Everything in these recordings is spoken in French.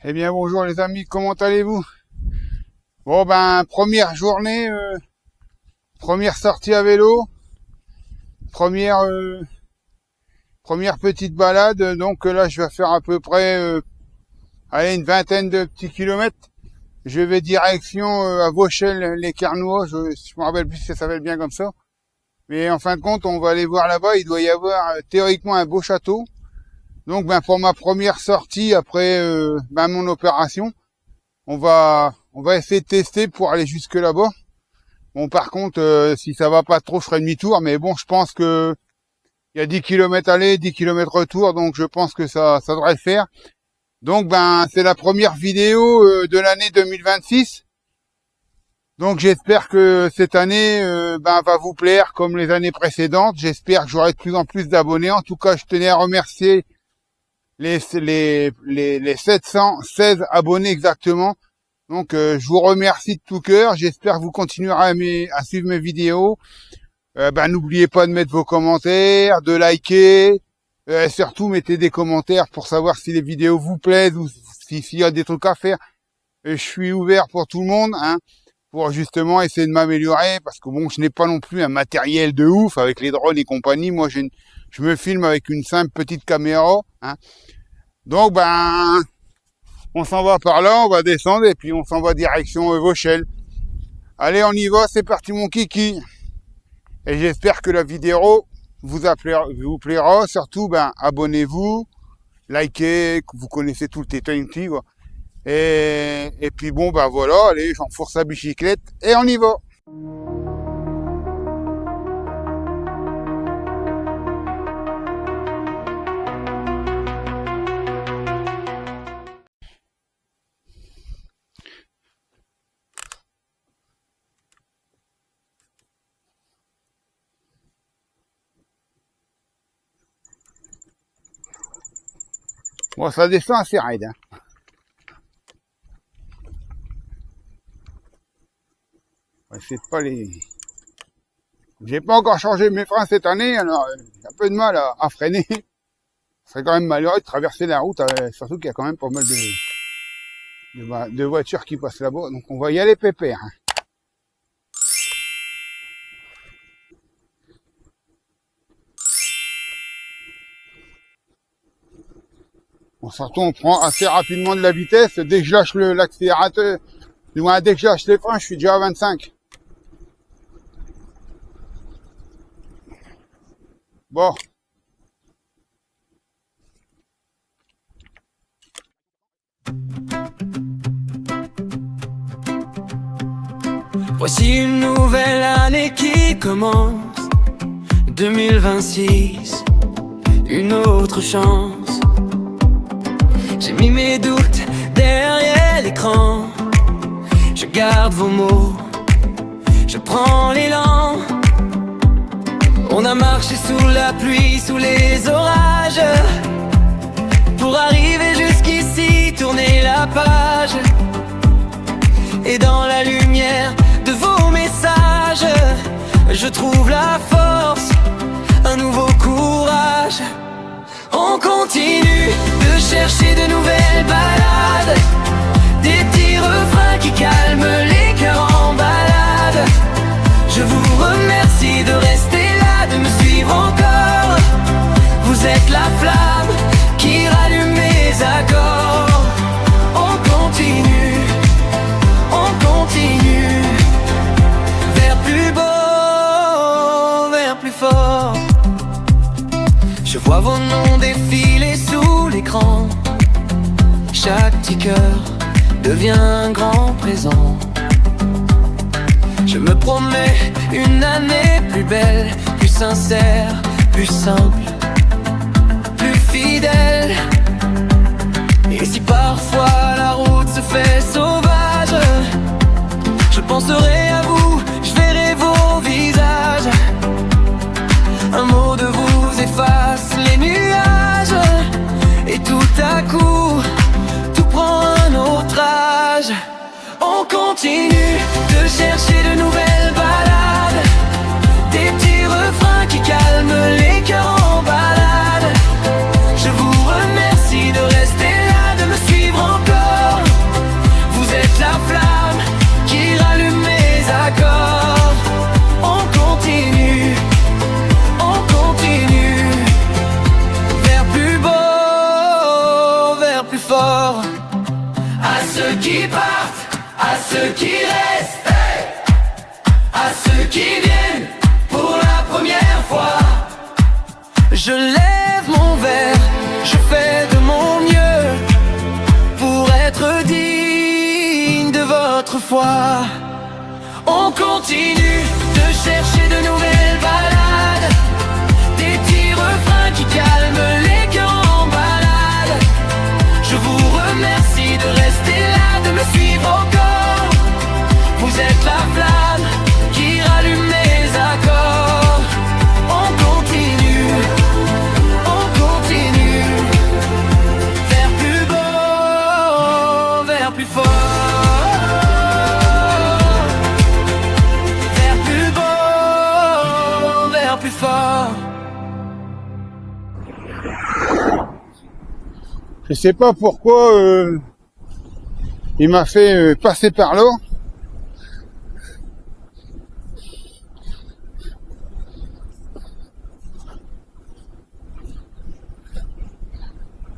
Eh bien bonjour les amis, comment allez-vous? Bon ben première journée, première sortie à vélo, première première petite balade, donc là je vais faire à peu près une vingtaine de petits kilomètres. Je vais direction à Vauchelles-les-Carnois, je me rappelle plus si ça s'appelle bien comme ça. Mais en fin de compte, on va aller voir là-bas, il doit y avoir théoriquement un beau château. Donc ben pour ma première sortie après mon opération, on va essayer de tester pour aller jusque là-bas. Bon par contre si ça va pas trop, je ferai demi-tour, mais bon, je pense que il y a 10 km aller, 10 km retour, donc je pense que ça devrait le faire. Donc ben c'est la première vidéo de l'année 2026. Donc j'espère que cette année va vous plaire comme les années précédentes. J'espère que j'aurai de plus en plus d'abonnés. En tout cas, je tenais à remercier les 716 abonnés exactement. Donc je vous remercie de tout cœur. J'espère que vous continuerez à suivre mes vidéos. N'oubliez pas de mettre vos commentaires, de liker. Surtout mettez des commentaires pour savoir si les vidéos vous plaisent ou s'il y a des trucs à faire. Je suis ouvert pour tout le monde, hein, pour justement essayer de m'améliorer, parce que bon, je n'ai pas non plus un matériel de ouf avec les drones et compagnie. Moi, je me filme avec une simple petite caméra, hein. Donc, on s'en va par là, on va descendre et puis on s'en va direction Vauchelles. Allez, on y va, c'est parti mon kiki. Et j'espère que la vidéo vous plaira. Surtout, abonnez-vous, likez, vous connaissez tout le tétainetti, quoi. Et puis bon, voilà, allez, j'enfource la bicyclette et on y va. Bon, ça descend assez raide, hein. Ouais, c'est pas les... J'ai pas encore changé mes freins cette année, alors j'ai un peu de mal à freiner. Ce serait quand même malheureux de traverser la route, surtout qu'il y a quand même pas mal de voitures qui passent là-bas. Donc on va y aller pépère, hein. Bon, surtout on prend assez rapidement de la vitesse. Dès que je lâche l'accélérateur, du moins dès que je lâche les freins, je suis déjà à 25. Bon. Voici une nouvelle année qui commence, 2026, une autre chance. J'ai mis mes doutes derrière l'écran, je garde vos mots, je prends l'élan. On a marché sous la pluie, sous les orages, pour arriver jusqu'ici, tourner la page. Et dans la lumière de vos messages, je trouve la force, un nouveau courage. On continue de chercher de nouvelles balades, des petits refrains qui calment les cœurs en balade. Je vous remercie de rester là, de me suivre encore. Vous êtes la flamme qui rallume mes accords. On continue vers plus beau, vers plus fort. Je vois vos noms défiler sous l'écran. Chaque petit cœur devient un grand présent. Je me promets une année plus belle, plus sincère, plus simple, plus fidèle. Et si parfois la route se fait sauvage, je penserai à vous, je verrai vos visages. Un mot de vous efface les nuages, et tout à coup, tout prend un autre âge. On continue de chercher de nouvelles balades, des petits refrains qui calment les cœurs en balade. Je vous remercie de rester là, de me suivre encore. fort. À ceux qui partent, à ceux qui restent, hey, à ceux qui viennent pour la première fois. Je lève mon verre, je fais de mon mieux pour être digne de votre foi. On continue de chercher de nouvelles balades, des petits refrains qui calment les cœurs en balade. Je vous remercie de rester là, de me suivre encore. Vous êtes la flamme qui rallume mes accords. On continue vers plus beau, vers plus fort. Plus fort. Je sais pas pourquoi il m'a fait passer par là.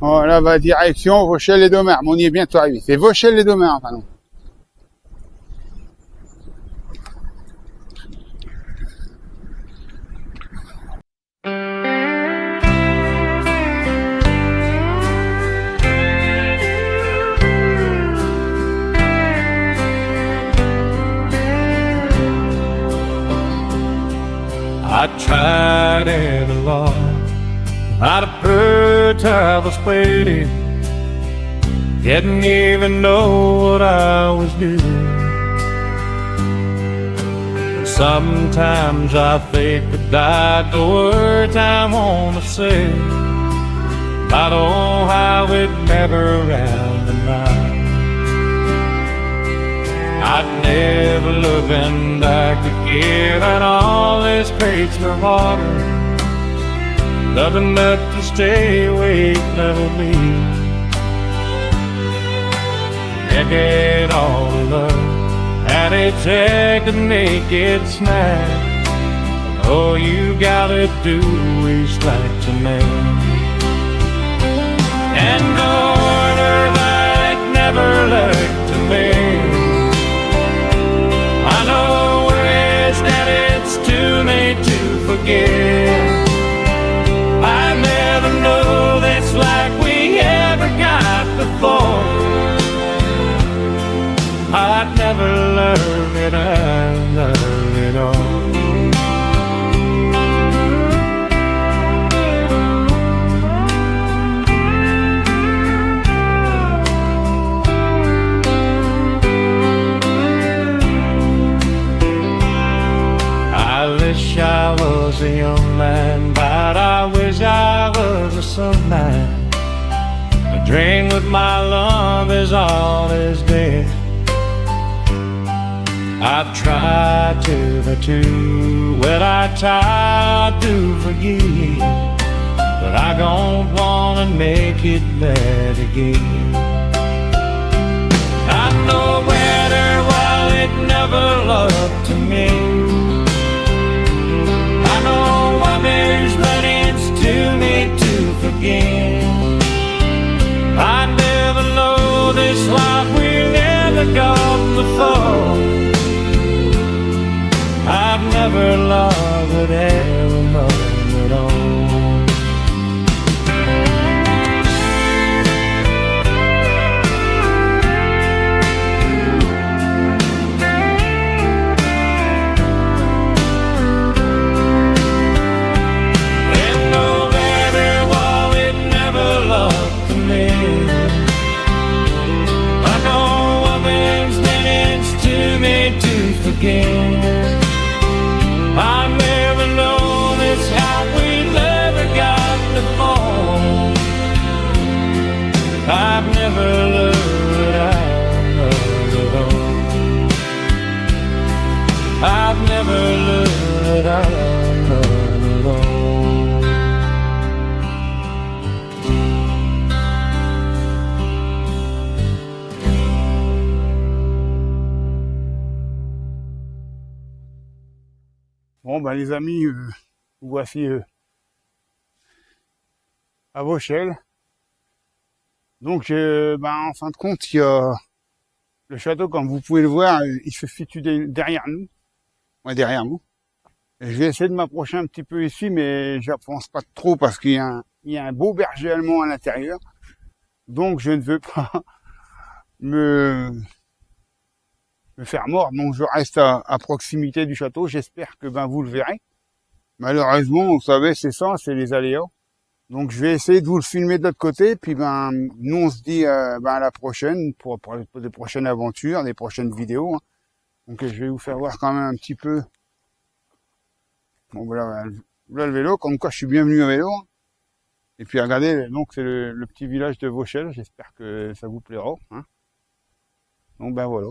Voilà, va direction Vauchelles-les-Domergues. On y est bientôt arrivé. C'est Vauchelles-les-Domergues, pardon. I tried it a lot. I'd have heard Travis waiting. Didn't even know what I was doing. Sometimes I think that I'd the words I wanna say, but oh, how it never ran the night. I'd never looking back again at all this crates for water. Nothing but to stay awake, never leave. Decade all alone, and it's egg to make it snack. All you gotta do is like to make. And order like never looked to me. I know wish that it's too late to forget. I never know this like we ever got before. I'd never learn it, I'd learn it all. I wish I was a young man, but I wish I was a some man. A drink with my love is all is dead. I've tried to the two, well I tried to forgive, but I don't wanna make it bad again. I know better while it never loved to me. I know what there's, but it's too late to forget. I never know this life we never got before. I've never loved it, ever loved it all. And no matter what, it never loved me. I know one thing's that it's too late to forget. I never know this how we never got before. I've never loved, I've loved all. I've never loved, I've loved all. Bon, ben les amis, vous voici à Vauchelles. Donc, en fin de compte, il y a le château, comme vous pouvez le voir, il se situe derrière nous. Ouais, derrière nous. Et je vais essayer de m'approcher un petit peu ici, mais j'avance pas trop parce il y a un beau berger allemand à l'intérieur. Donc, je ne veux pas me, me faire mordre. Donc, je reste à proximité du château. J'espère que, vous le verrez. Malheureusement, vous savez, c'est ça, c'est les aléas. Donc, je vais essayer de vous le filmer de l'autre côté. Puis, nous, on se dit, à la prochaine pour des prochaines aventures, des prochaines vidéos, hein. Donc, je vais vous faire voir quand même un petit peu. Bon, voilà le vélo. Comme quoi, je suis bienvenu à vélo, hein. Et puis, regardez, donc, c'est le petit village de Vauchelles. J'espère que ça vous plaira, hein. Donc, voilà.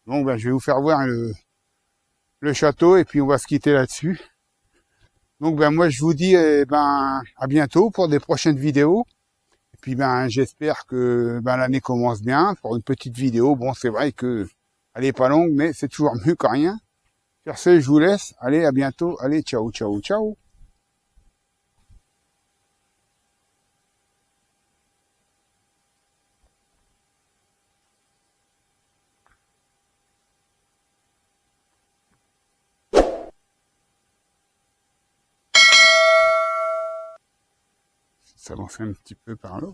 Donc, je vais vous faire voir le château et puis on va se quitter là-dessus. Donc, moi, je vous dis, à bientôt pour des prochaines vidéos. Et puis, j'espère que, l'année commence bien pour une petite vidéo. Bon, c'est vrai que elle est pas longue, mais c'est toujours mieux que rien. Sur ce, je vous laisse. Allez, à bientôt. Allez, ciao, ciao, ciao. Ça m'en fait un petit peu par là.